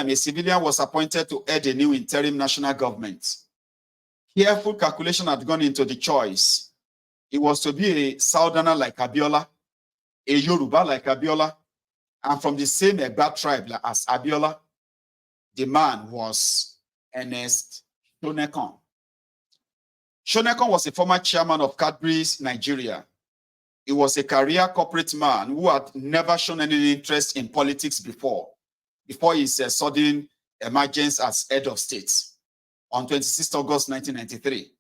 a civilian was appointed to head a new interim national government. Careful calculation had gone into the choice. It was to be a Southerner like Abiola, a Yoruba like Abiola, and from the same Egba tribe as Abiola. The man was Ernest Shonekan. Shonekan was a former chairman of Cadbury's Nigeria. He was a career corporate man who had never shown any interest in politics before his sudden emergence as head of state on 26 August 1993.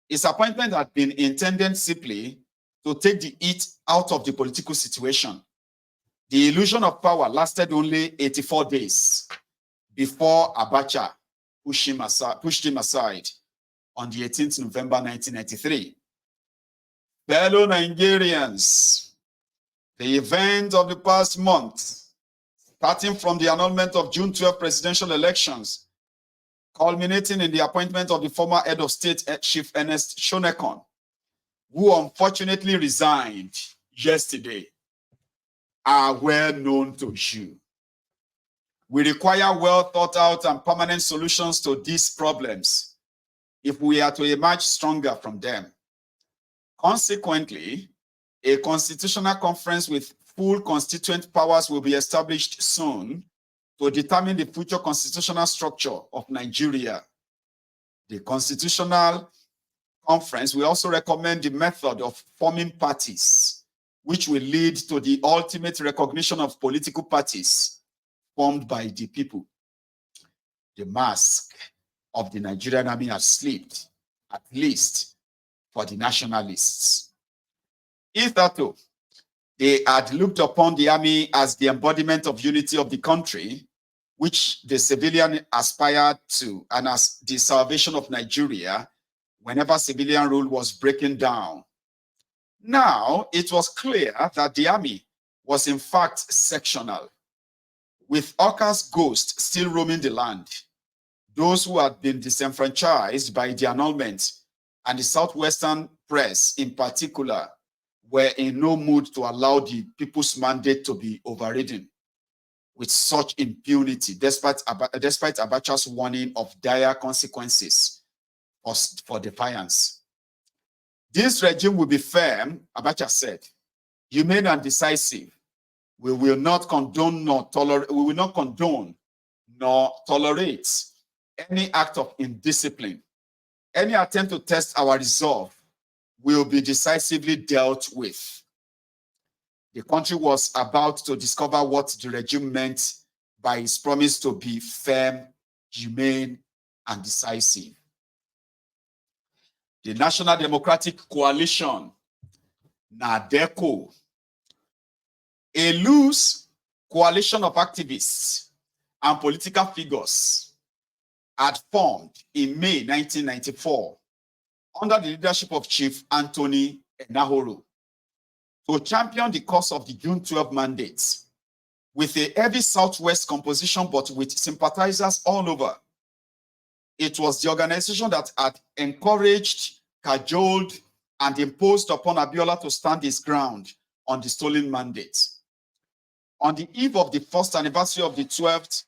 His appointment had been intended simply to take the heat out of the political situation. The illusion of power lasted only 84 days before Abacha pushed him aside on the 18th November 1993. Fellow Nigerians, the events of the past month, starting from the annulment of June 12 presidential elections, culminating in the appointment of the former head of state, Chief Ernest Shonekan, who unfortunately resigned yesterday, are well known to you. We require well thought out and permanent solutions to these problems if we are to emerge stronger from them. Consequently, a constitutional conference with full constituent powers will be established soon to determine the future constitutional structure of Nigeria. The constitutional conference will also recommend the method of forming parties, which will lead to the ultimate recognition of political parties formed by the people. The mask of the Nigerian army has slipped, at least for the nationalists. Hitherto, they had looked upon the army as the embodiment of unity of the country, which the civilian aspired to, and as the salvation of Nigeria whenever civilian rule was breaking down. Now, it was clear that the army was in fact sectional, with Oka's ghost still roaming the land. Those who had been disenfranchised by the annulment and the Southwestern press in particular were in no mood to allow the people's mandate to be overridden with such impunity, despite Abacha's warning of dire consequences for defiance. This regime will be firm, Abacha said, humane and decisive. We will not condone nor tolerate any act of indiscipline. Any attempt to test our resolve will be decisively dealt with. The country was about to discover what the regime meant by its promise to be firm, humane, and decisive. The National Democratic Coalition, NADECO, a loose coalition of activists and political figures, had formed in May 1994 under the leadership of Chief Anthony Enahoro to champion the cause of the June 12 mandates with a heavy Southwest composition, but with sympathizers all over. It was the organization that had encouraged, cajoled, and imposed upon Abiola to stand his ground on the stolen mandate. On the eve of the first anniversary of the 12th,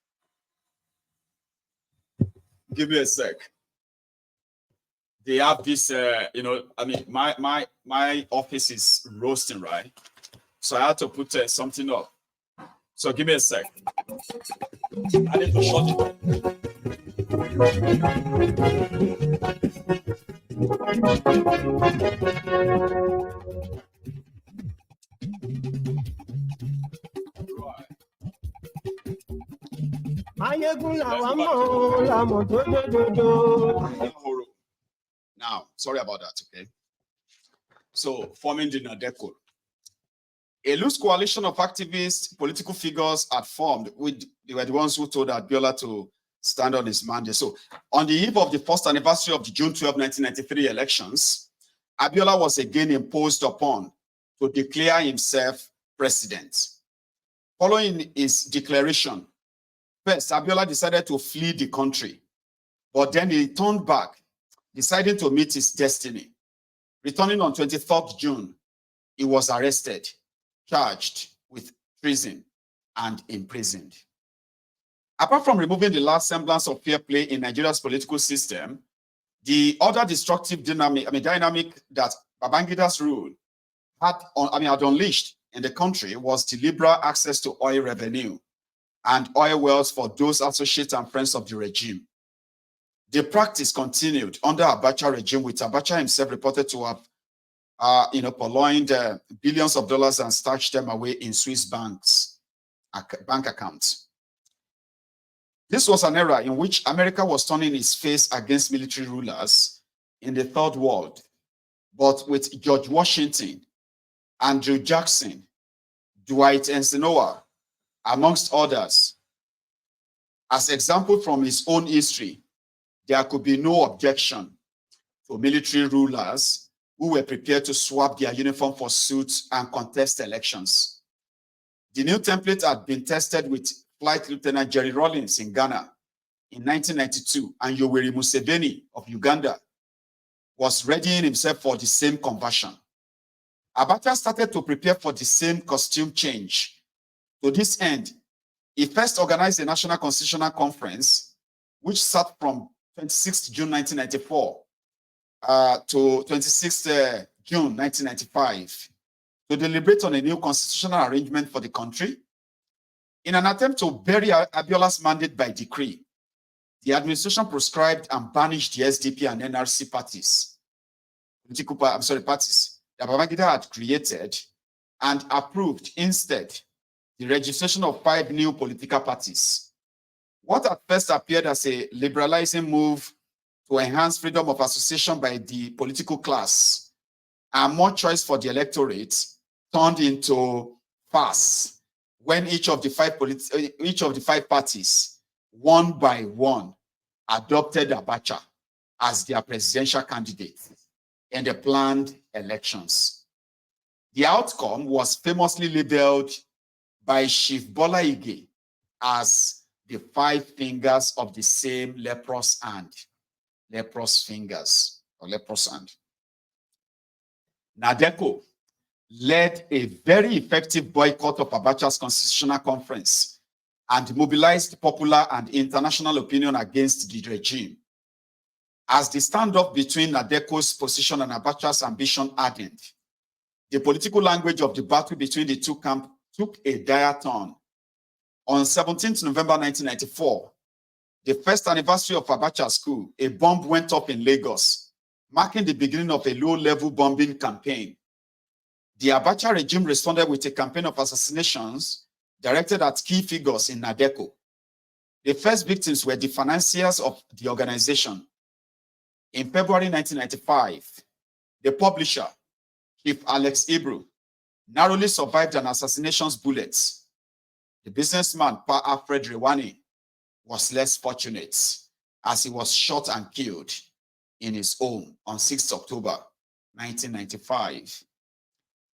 give me a sec. They have this, I mean, my office is roasting, right? So I had to put something up. So give me a sec. I need to shut it. Now, sorry about that, okay? So, forming the NADECO. A loose coalition of activists, political figures had formed. They were the ones who told Abiola to stand on his mandate. So, on the eve of the first anniversary of the June 12, 1993 elections, Abiola was again imposed upon to declare himself president. Following his declaration, first, Abiola decided to flee the country, but then he turned back, deciding to meet his destiny. Returning on 23rd June, he was arrested, charged with treason, and imprisoned. Apart from removing the last semblance of fair play in Nigeria's political system, the other destructive dynamic that Babangida's rule had unleashed in the country was the liberal access to oil revenue and oil wells for those associates and friends of the regime. The practice continued under Abacha regime, with Abacha himself reported to have purloined billions of dollars and stashed them away in Swiss bank accounts. This was an era in which America was turning its face against military rulers in the Third World, but with George Washington, Andrew Jackson, Dwight Eisenhower, amongst others, as example from his own history, there could be no objection to military rulers who were prepared to swap their uniform for suits and contest elections. The new template had been tested with Flight Lieutenant Jerry Rawlings in Ghana in 1992, and Yoweri Museveni of Uganda was readying himself for the same conversion. Abacha started to prepare for the same costume change. To this end, he first organized a National Constitutional Conference, which sat from 26th June 1994 to 26th June 1995 to deliberate on a new constitutional arrangement for the country. In an attempt to bury Abiola's mandate by decree, the administration proscribed and banished the SDP and NRC parties, parties that Babangida had created, and approved instead the registration of 5 new political parties. What at first appeared as a liberalizing move to enhance freedom of association by the political class and more choice for the electorate turned into farce when each of the 5 parties, one by one, adopted Abacha as their presidential candidate in the planned elections. The outcome was famously labeled by Chief Bola Ige as the 5 fingers of the same leprous hand. Leprous fingers or leprous hand. Nadeko led a very effective boycott of Abacha's constitutional conference and mobilized popular and international opinion against the regime. As the standoff between Nadeko's position and Abacha's ambition hardened, the political language of the battle between the two camps took a dire turn. On 17th November 1994, the first anniversary of Abacha's coup, a bomb went up in Lagos, marking the beginning of a low-level bombing campaign. The Abacha regime responded with a campaign of assassinations directed at key figures in Nadeko. The first victims were the financiers of the organization. In February 1995, the publisher, Chief Alex Ibru, narrowly survived an assassination bullet. The businessman, Pa Alfred Rewani, was less fortunate as he was shot and killed in his home on 6 October 1995.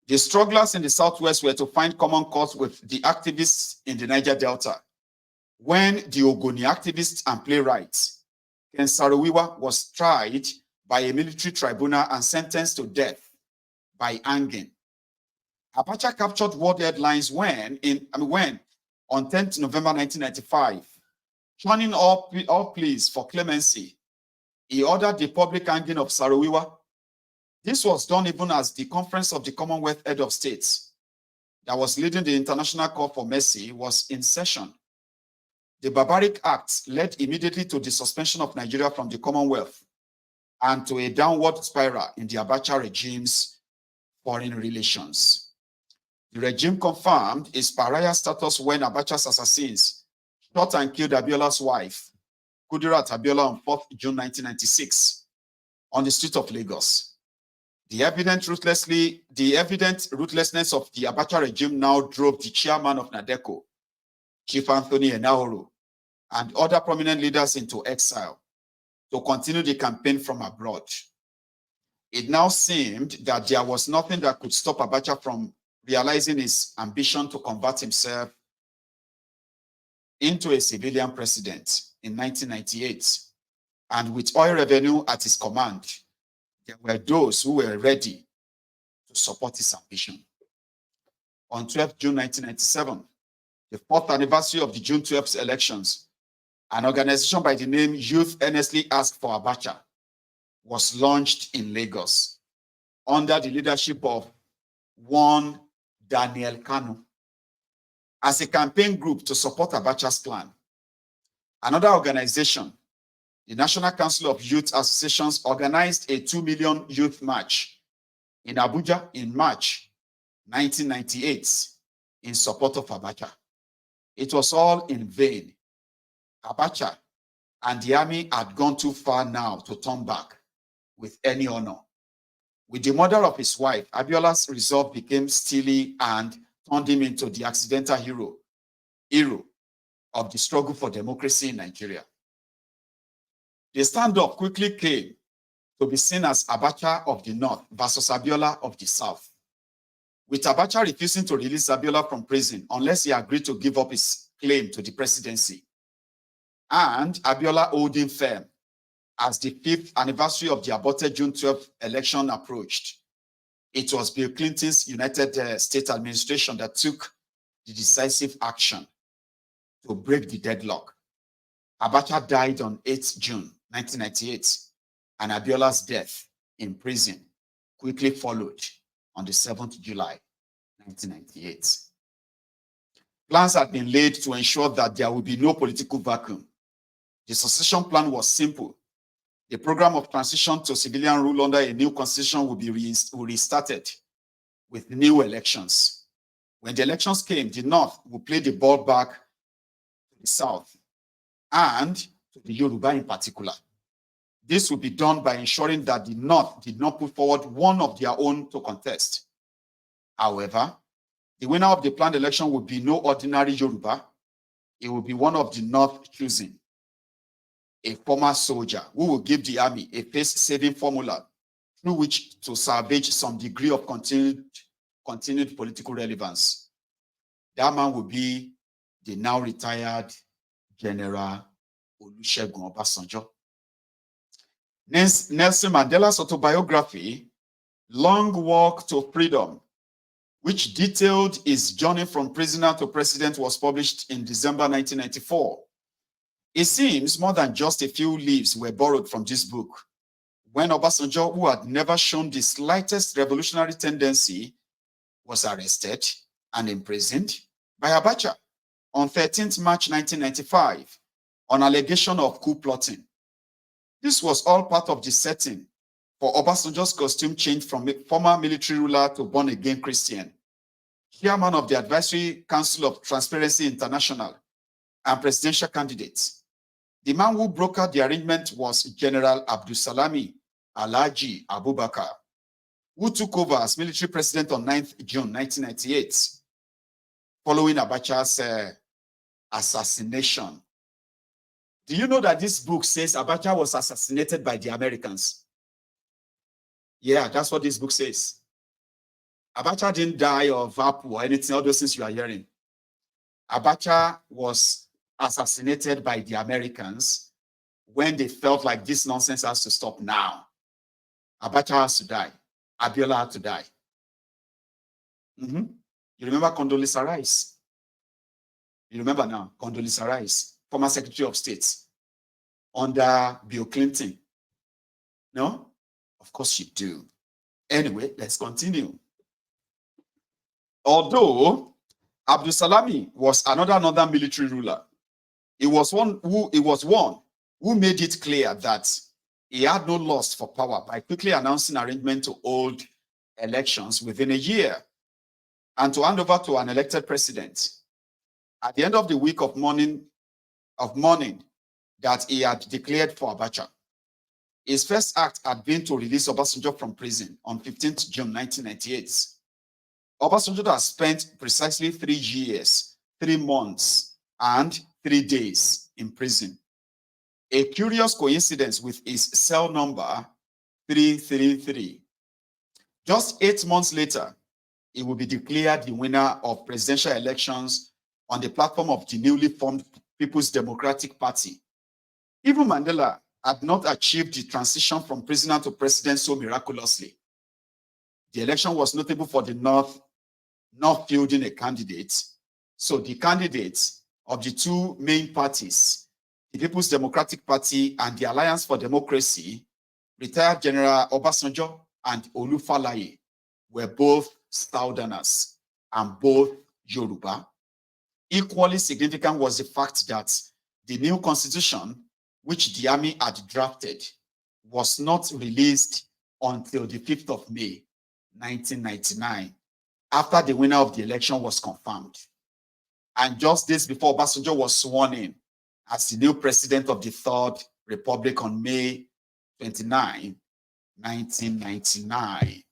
The strugglers in the Southwest were to find common cause with the activists in the Niger Delta when the Ogoni activist and playwright Ken Saro-Wiwa was tried by a military tribunal and sentenced to death by hanging. Abacha captured world headlines when on 10th November 1995, turning all pleas for clemency, he ordered the public hanging of Saro-Wiwa. This was done even as the Conference of the Commonwealth Head of States that was leading the International Call for Mercy was in session. The barbaric acts led immediately to the suspension of Nigeria from the Commonwealth and to a downward spiral in the Abacha regime's foreign relations. The regime confirmed its pariah status when Abacha's assassins shot and killed Abiola's wife, Kudirat Abiola, on 4th June 1996 on the street of Lagos. The evident ruthlessness of the Abacha regime now drove the chairman of Nadeko, Chief Anthony Enahoro, and other prominent leaders into exile to continue the campaign from abroad. It now seemed that there was nothing that could stop Abacha from realizing his ambition to convert himself into a civilian president in 1998. And with oil revenue at his command, there were those who were ready to support his ambition. On 12th June 1997, the 4th anniversary of the June 12th elections, An organization by the name Youth Earnestly Ask for Abacha was launched in Lagos under the leadership of one Daniel Kanu as a campaign group to support Abacha's plan. Another organization, the National Council of Youth Associations, organized a 2 million youth march in Abuja in March 1998 in support of Abacha. It was all in vain. Abacha and the army had gone too far now to turn back with any honor. With the murder of his wife, Abiola's resolve became steely and turned him into the accidental hero of the struggle for democracy in Nigeria. The stand-up quickly came to be seen as Abacha of the North versus Abiola of the South, with Abacha refusing to release Abiola from prison unless he agreed to give up his claim to the presidency, and Abiola holding firm as the 5th anniversary of the aborted June 12th election approached. It was Bill Clinton's United States administration that took the decisive action to break the deadlock. Abacha died on 8th June 1998, and Abiola's death in prison quickly followed on the 7th July 1998. Plans had been laid to ensure that there would be no political vacuum. The succession plan was simple. The program of transition to civilian rule under a new constitution would be restarted with new elections. When the elections came, the North would play the ball back to the South and to the Yoruba in particular. This would be done by ensuring that the North did not put forward one of their own to contest. However, the winner of the planned election would be no ordinary Yoruba. It would be one of the North choosing, a former soldier who will give the army a pace-saving formula through which to salvage some degree of continued political relevance. That man will be the now retired General Olusegun Obasanjo. Nelson Mandela's autobiography, Long Walk to Freedom, which detailed his journey from prisoner to president, was published in December 1994. It seems more than just a few leaves were borrowed from this book when Obasanjo, who had never shown the slightest revolutionary tendency, was arrested and imprisoned by Abacha on 13th March 1995 on allegation of coup plotting. This was all part of the setting for Obasanjo's costume change from a former military ruler to born-again Christian, chairman of the Advisory Council of Transparency International, and presidential candidate. The man who brokered the arrangement was General Abdulsalami Alhaji Abubakar, who took over as military president on 9th June 1998, following Abacha's assassination. Do you know that this book says Abacha was assassinated by the Americans? Yeah, that's what this book says. Abacha didn't die of apple or anything, all those things you are hearing. Abacha was assassinated by the Americans when they felt like this nonsense has to stop now. Abacha has to die. Abiola had to die. You remember Condoleezza Rice? You remember now, Condoleezza Rice, former Secretary of State under Bill Clinton. No? Of course you do. Anyway, let's continue. Although Abdulsalami was another military ruler, he was one who made it clear that he had no lust for power by quickly announcing arrangement to hold elections within a year and to hand over to an elected president. At the end of the week of mourning that he had declared for Abacha, his first act had been to release Obasanjo from prison on 15th June 1998. Obasanjo has spent precisely 3 years, 3 months, and 3 days in prison. A curious coincidence with his cell number 333. Just 8 months later, he will be declared the winner of presidential elections on the platform of the newly formed People's Democratic Party. Even Mandela had not achieved the transition from prisoner to president so miraculously. The election was notable for the North not fielding a candidate. So the candidates of the 2 main parties the People's Democratic Party and the Alliance for Democracy, retired General Obasanjo and Olufalaye were both Southerners and both Yoruba. Equally significant was the fact that the new constitution, which the army had drafted, was not released until the 5th of May, 1999, after the winner of the election was confirmed. And just days before Obasanjo was sworn in as the new president of the Third Republic on May 29, 1999.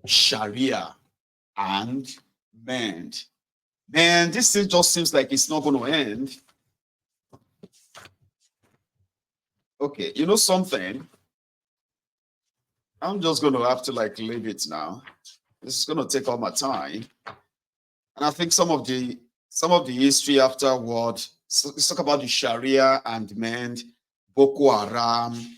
Sharia and mend. Man, this thing just seems like it's not going to end. Okay, you know something? I'm just going to have to leave it now. This is going to take all my time. And I think some of the history afterward, so let's talk about the Sharia and mend, Boko Haram,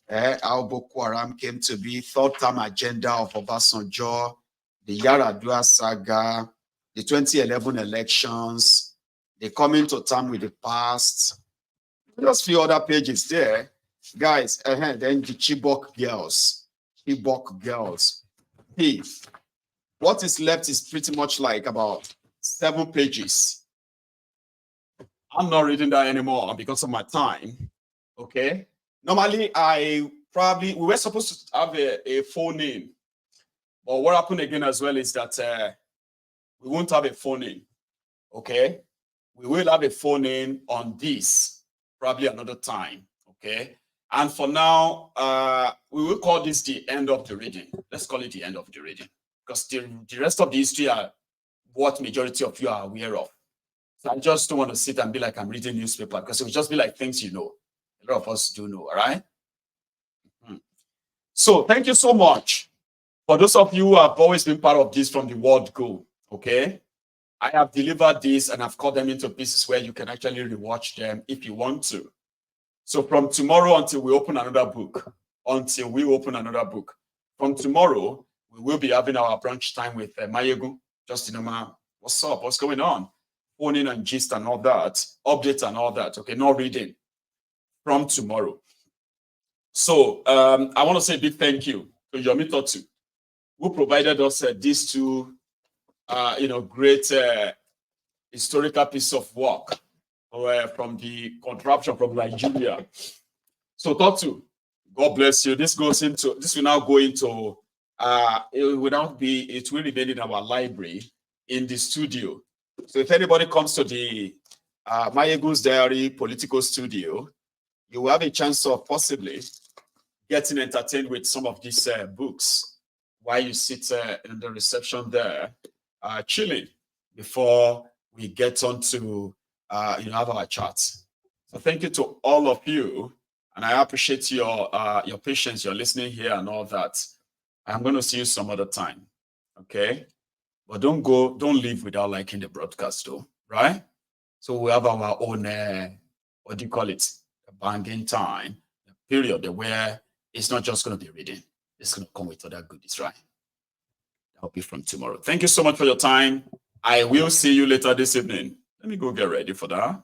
how Boko Haram came to be, third-term agenda of Obasanjo, the Yaradua saga, the 2011 elections, the coming to term with the past. Just a few other pages there. Guys, then the Chibok girls. Hey, what is left is pretty much about 7 pages. I'm not reading that anymore because of my time. Okay. Normally, we were supposed to have a phone name. But what happened again as well is that we won't have a phone name. Okay. We will have a phone name on this probably another time. Okay. And for now, we will call this the end of the reading. Let's call it the end of the reading. Because the rest of the history are what majority of you are aware of. So I just don't want to sit and be like I'm reading newspaper, because it will just be like things you know. A lot of us do know, all right? So thank you so much. For those of you who have always been part of this from the word go, okay? I have delivered this and I've cut them into pieces where you can actually rewatch them if you want to. So from tomorrow until we open another book, from tomorrow, we will be having our brunch time with Mayegun. Just, what's up? What's going on? Phone in and gist and all that, updates and all that, okay? No reading from tomorrow. So I want to say a big thank you to Yomi Totu, who provided us these two, great historical piece of work from the contraption from Nigeria. So Totu, God bless you. This will now go into, it will remain in our library in the studio. So if anybody comes to the Mayegun's Diary Political Studio, you will have a chance of possibly getting entertained with some of these books while you sit in the reception there, chilling before we get on to have our chats. So thank you to all of you, and I appreciate your patience, your listening here and all that. I'm going to see you some other time, okay? But don't leave without liking the broadcast, though, right? So we have our own, what do you call it? A banging time, a period where it's not just going to be reading. It's going to come with other goodies, right? That'll be from tomorrow. Thank you so much for your time. I will see you later this evening. Let me go get ready for that.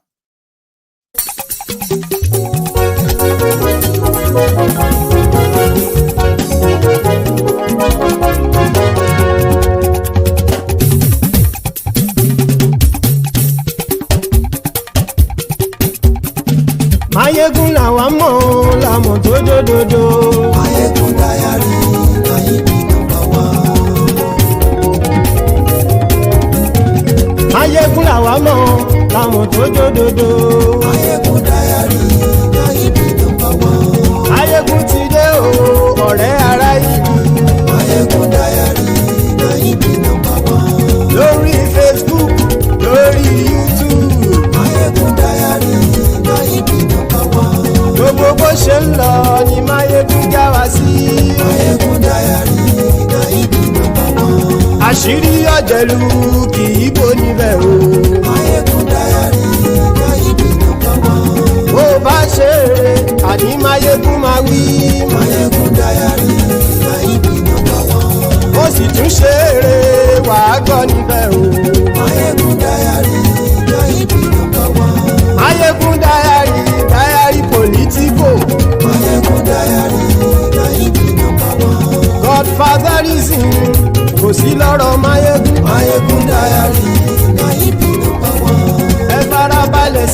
Mayegun làwa mọ̀ làmọ̀ tó dòdòdò. Mayegun Diary Nayibi #1. Mayegun làwa mọ̀ làmọ̀ tó dòdòdò. Mayegun Diary Nayibi #1. Mayegun ti dé o ọ̀rẹ́ ará ìlú. Mayegun Diary Nayibi #1. Lórí Facebook, lórí YouTube. Mayegun Diary Nayibi #1. Gbogbo bó ṣe ń lọ ni Mayegun já wa sí. Mayegun Diary Nayibi #1. Àṣírí ọ̀jẹ̀lú kì í bò níbẹ̀ o. Mayegun Diary Nayibi #1. Bó bá ṣe eré àní Mayegun máa wí. Mayegun Diary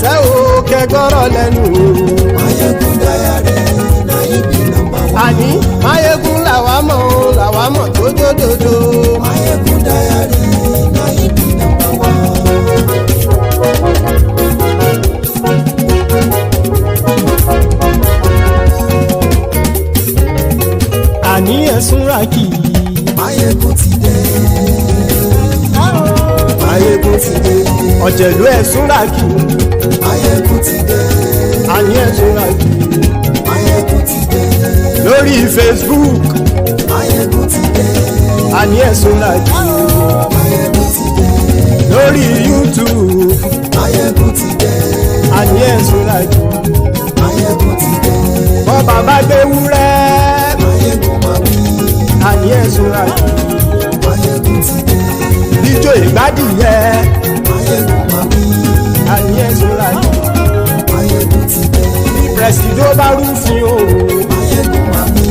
sẹ́ o kẹgbọ́rọ̀ lẹ́nu o. Máyégún Diary na ibi nọ́mbà one. àní Máyégún làwa mọ̀ o làwa mọ̀ tó dódòdó. Máyégún Diary na ibi nọ́mbà one. àní ẹ̀sùn ràkì. Máyégún ti dé. Máyégún ti dé. ọ̀jẹ̀lú ẹ̀sùn ràkì. Máyégún ti dé. àní ẹ̀sùn ràkì. Máyégún ti dé. lórí Facebook. Máyégún ti dé. àní ẹ̀sùn ràkì. Máyégún ti dé. lórí YouTube. Máyégún ti dé. àní ẹ̀sùn ràkì. Máyégún ti dé. bọ́ bàbá gbé wúrẹ́. Máyégún máa wí. àní ẹ̀sùn ràkì. Máyégún ti dé. ijó ìgbádìyẹ. Máyégún máa wí. àní ẹ̀sùn ràkì. Máyégún ti dé. pẹ̀sìdó bá rúfin o. Máyégún máa wí.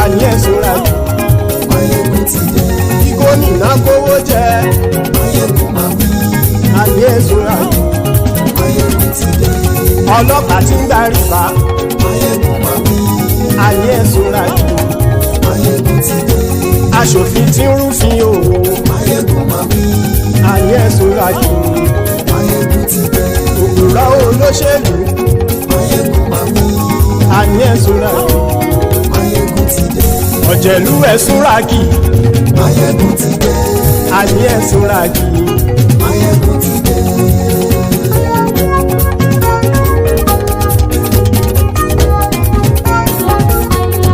àní ẹ̀sùn ràkì. Máyégún ti dé. kí gómìnà kówó jẹ. Máyégún máa wí. àní ẹ̀sùn ràkì. Máyégún ti dé. ọlọ́pàá tí ń gba rìbá. Máyégún máa wí. àní ẹ̀sùn ràkì. Máyégún ti dé. aṣòfin tí ń rúfin o. Máyégún máa wí. àní ẹ̀sùn ràkì. Máyégún ti dé. òpùrọ́ olóṣèlú. Máyégún máa wí. àní ẹ̀sùn ràkì. Máyégún ti dé. ọ̀jẹ̀lú ẹ̀sùn ràkì. Máyégún ti dé. àní ẹ̀sùn ràkì. Máyégún ti dé.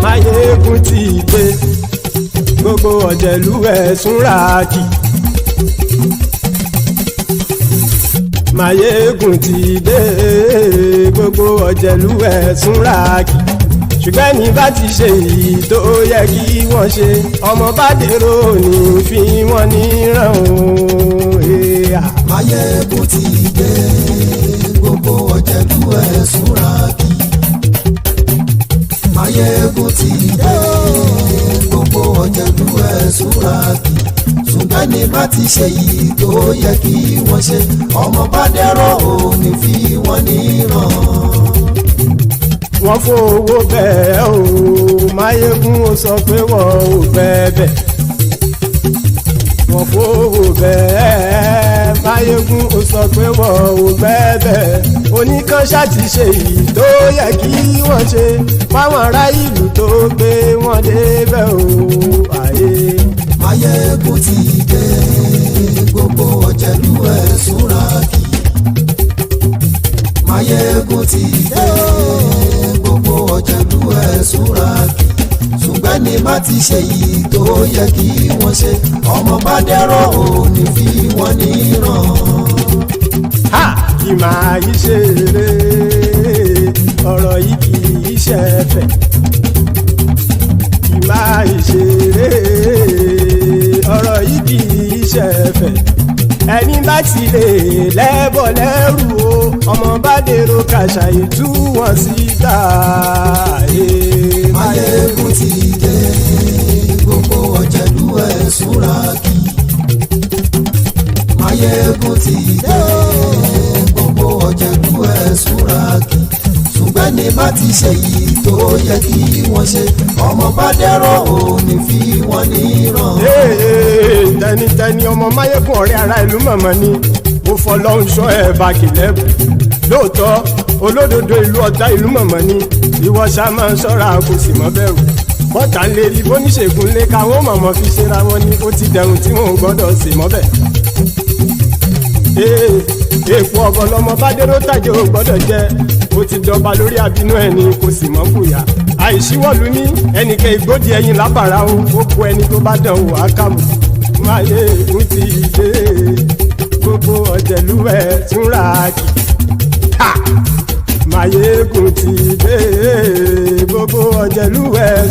Máyégún ti dé. gbogbo ọ̀jẹ̀lú ẹ̀sùn ràkì. Máyégún ti dé. gbogbo ọ̀jẹ̀lú ẹ̀sùn ràkì. ṣùgbọ́n ní bá ti ṣe èyí tó yẹ kí wọ́n ṣe ọmọ bá dèrò ní fi wọ́n níran o. Máyégún ti dé. Gbogbo ọ̀jẹ̀lú ẹ̀sùn ràkì. Máyégún ti dé. Gbogbo ọ̀jẹ̀lú ẹ̀sùn ràkì. ṣùgbọ́n ní bá ti ṣe yìí tó yẹ kí wọ́n ṣe ọmọ bá dẹ́rọ̀ ò ní fi wọ́n níran. wọ́n fowó bẹ́ẹ̀ o Máyégún ó sọ pé wọ́n ò bẹ́ẹ̀ wọ́n fowó bẹ́ẹ̀ Máyégún ó sọ pé wọ́n ò bẹ́ẹ̀ oníkanṣá ti ṣe èyí tó yẹ kí wọ́n ṣe fáwọn ará ìlú tó gbé wọn débẹ̀ o àyè. Máyégún ti dé gbogbo ọ̀jẹ̀lú ẹ̀ súnra kì. Máyégún ti dé gbogbo ọ̀jẹ̀lú ẹ̀ súnra kì. ṣùgbọ́n ní má ti ṣe yìí tó yẹ kí wọ́n ṣe ọmọ bá dẹ́rọ̀ ò ní fi wọ́n níran. ha kì máa yí ṣeré ọ̀rọ̀ yìí kì í ṣẹ̀fẹ̀ kì máa yí ṣeré ọ̀rọ̀ yìí kì í ṣẹ̀fẹ̀ ẹni bá ti lè lẹ́bọ̀ lẹ́rù o ọmọ bá dèrò kàṣàyè tú wọn síta. Máyégún ti dé gbogbo ọ̀jẹ̀lú ẹ̀ súnra kì. Máyégún ti dé gbogbo ọ̀jẹ̀lú ẹ̀ súnra kì. ṣùgbọ́n ní bá ti ṣe yìí tó yẹ kí wọ́n ṣe ọmọ bá dẹ́rọ̀ ò ní fi wọ́n níran. tẹnitẹni ọmọ Máyégún ọ̀rẹ́ ara ìlú mọ̀mọ́ ni mo fọlọ́hún sọ ẹ̀ bá kìlẹ́bù lóòótọ́ olódodo ìlú ọ̀tá ìlú mọ̀mọ́ ni ìwọ ṣá máa ń ṣọ́ra kò sì mọ́ bẹ̀rù bọ́tà ń lè rí bóníṣègùn lé káwọn mọ̀mọ́ fi ṣera wọn ni ó ti dẹrùn tí wọn ò gbọ́dọ̀ sì mọ́ bẹ̀. èèpo ọ̀bọ lọmọ bá dérò tàjẹ́ ò gbọ́dọ̀ jẹ́ ó ti dọba lórí àbínú ẹni kò sì mọ́ fòyà àìsíwọ́lu ní ẹnìkẹ́ ìgbódì ẹyin lábàrá o ó kó ẹni tó bá dán o àkàmù. Máyégún ti dé gbogbo ọ̀jẹ̀lú ẹ̀ túnra kì. Máyégún ti dé gbogbo ọ̀jẹ̀lú ẹ̀.